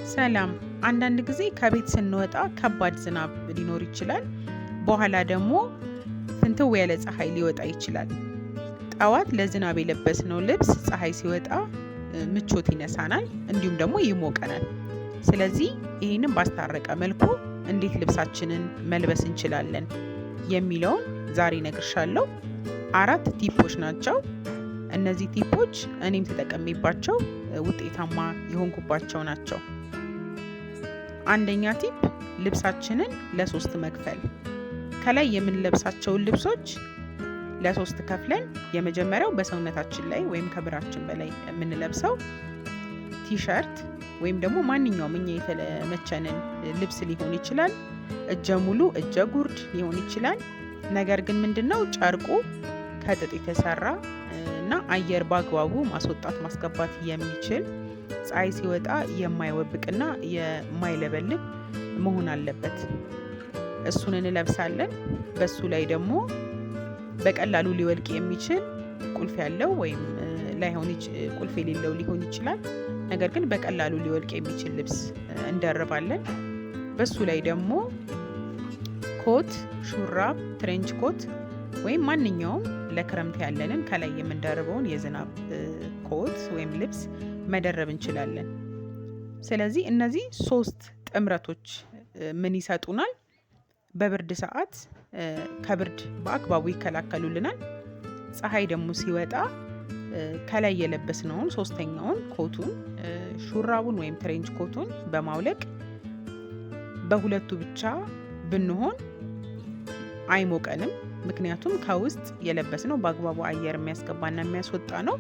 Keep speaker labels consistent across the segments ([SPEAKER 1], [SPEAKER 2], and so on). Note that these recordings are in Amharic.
[SPEAKER 1] ሰላም። አንዳንድ ጊዜ ከቤት ስንወጣ ከባድ ዝናብ ሊኖር ይችላል። በኋላ ደግሞ ፍንትው ያለ ፀሐይ ሊወጣ ይችላል። ጠዋት ለዝናብ የለበስነው ልብስ ፀሐይ ሲወጣ ምቾት ይነሳናል፣ እንዲሁም ደግሞ ይሞቀናል። ስለዚህ ይህንን ባስታረቀ መልኩ እንዴት ልብሳችንን መልበስ እንችላለን የሚለውን ዛሬ እነግርሻለሁ። 4 ቲፖች ናቸው። እነዚህ ቲፖች እኔም ተጠቀሚባቸው ውጤታማ የሆንኩባቸው ናቸው። አንደኛ ቲፕ ልብሳችንን ለ3 መክፈል። ከላይ የምንለብሳቸውን ልብሶች ለ3 ከፍለን የመጀመሪያው በሰውነታችን ላይ ወይም ከብራችን በላይ የምንለብሰው ቲሸርት ወይም ደግሞ ማንኛውም እኛ የተመቸንን ልብስ ሊሆን ይችላል። እጀ ሙሉ፣ እጀ ጉርድ ሊሆን ይችላል። ነገር ግን ምንድነው ጨርቁ ከጥጥ የተሰራ እና አየር በአግባቡ ማስወጣት ማስገባት የሚችል ፀሐይ ሲወጣ የማይወብቅና የማይለበልብ መሆን አለበት። እሱን እንለብሳለን። በሱ ላይ ደግሞ በቀላሉ ሊወልቅ የሚችል ቁልፍ ያለው ወይም ቁልፍ የሌለው ሊሆን ይችላል። ነገር ግን በቀላሉ ሊወልቅ የሚችል ልብስ እንደርባለን። በሱ ላይ ደግሞ ኮት፣ ሹራብ፣ ትሬንች ኮት ወይም ማንኛውም ለክረምት ያለንን ከላይ የምንደርበውን የዝናብ ኮት ወይም ልብስ መደረብ እንችላለን። ስለዚህ እነዚህ 3 ጥምረቶች ምን ይሰጡናል? በብርድ ሰዓት ከብርድ በአግባቡ ይከላከሉልናል። ፀሐይ ደግሞ ሲወጣ ከላይ የለበስነውን 3ኛውን ኮቱን፣ ሹራቡን ወይም ትሬንች ኮቱን በማውለቅ በሁለቱ ብቻ ብንሆን አይሞቀንም። ምክንያቱም ከውስጥ የለበስነው በአግባቡ አየር የሚያስገባና የሚያስወጣ ነው።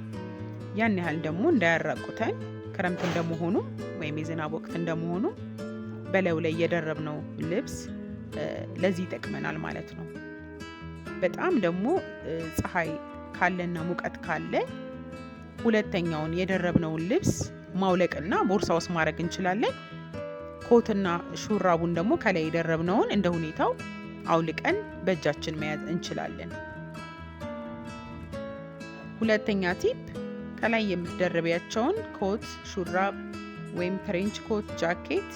[SPEAKER 1] ያን ያህል ደግሞ እንዳያራቁተን ክረምት እንደመሆኑ ወይም የዝናብ ወቅት እንደመሆኑ በላዩ ላይ የደረብነው ልብስ ለዚህ ይጠቅመናል ማለት ነው። በጣም ደግሞ ፀሐይ ካለና ሙቀት ካለ ሁለተኛውን የደረብነውን ልብስ ማውለቅና ቦርሳ ውስጥ ማድረግ እንችላለን። ኮትና ሹራቡን ደግሞ ከላይ የደረብነውን እንደ ሁኔታው አውልቀን በእጃችን መያዝ እንችላለን። ሁለተኛ ቲፕ ከላይ የምትደረቢያቸውን ኮት፣ ሹራብ ወይም ትሬንች ኮት፣ ጃኬት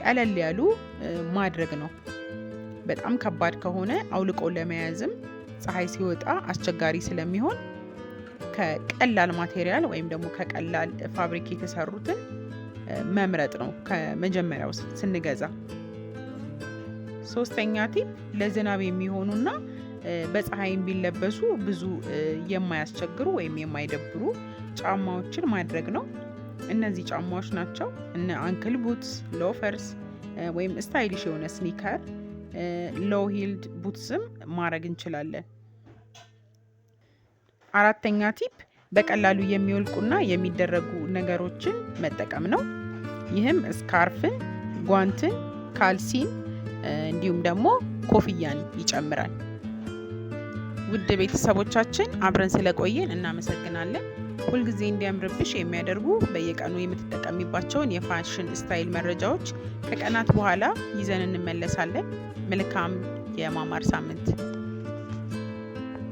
[SPEAKER 1] ቀለል ያሉ ማድረግ ነው። በጣም ከባድ ከሆነ አውልቆ ለመያዝም ፀሐይ ሲወጣ አስቸጋሪ ስለሚሆን ከቀላል ማቴሪያል ወይም ደግሞ ከቀላል ፋብሪክ የተሰሩትን መምረጥ ነው ከመጀመሪያው ስንገዛ። 3ኛ ቲፕ ለዝናብ የሚሆኑና በፀሐይም ቢለበሱ ብዙ የማያስቸግሩ ወይም የማይደብሩ ጫማዎችን ማድረግ ነው። እነዚህ ጫማዎች ናቸው እነ አንክል ቡትስ፣ ሎፈርስ ወይም ስታይሊሽ የሆነ ስኒከር፣ ሎው ሂልድ ቡትስም ማድረግ እንችላለን። 4ኛ ቲፕ በቀላሉ የሚወልቁና የሚደረጉ ነገሮችን መጠቀም ነው። ይህም ስካርፍን፣ ጓንትን፣ ካልሲን እንዲሁም ደግሞ ኮፍያን ይጨምራል። ውድ ቤተሰቦቻችን አብረን ስለቆየን እናመሰግናለን። ሁልጊዜ እንዲያምርብሽ የሚያደርጉ በየቀኑ የምትጠቀሚባቸውን የፋሽን ስታይል መረጃዎች ከቀናት በኋላ ይዘን እንመለሳለን። መልካም የማማር ሳምንት።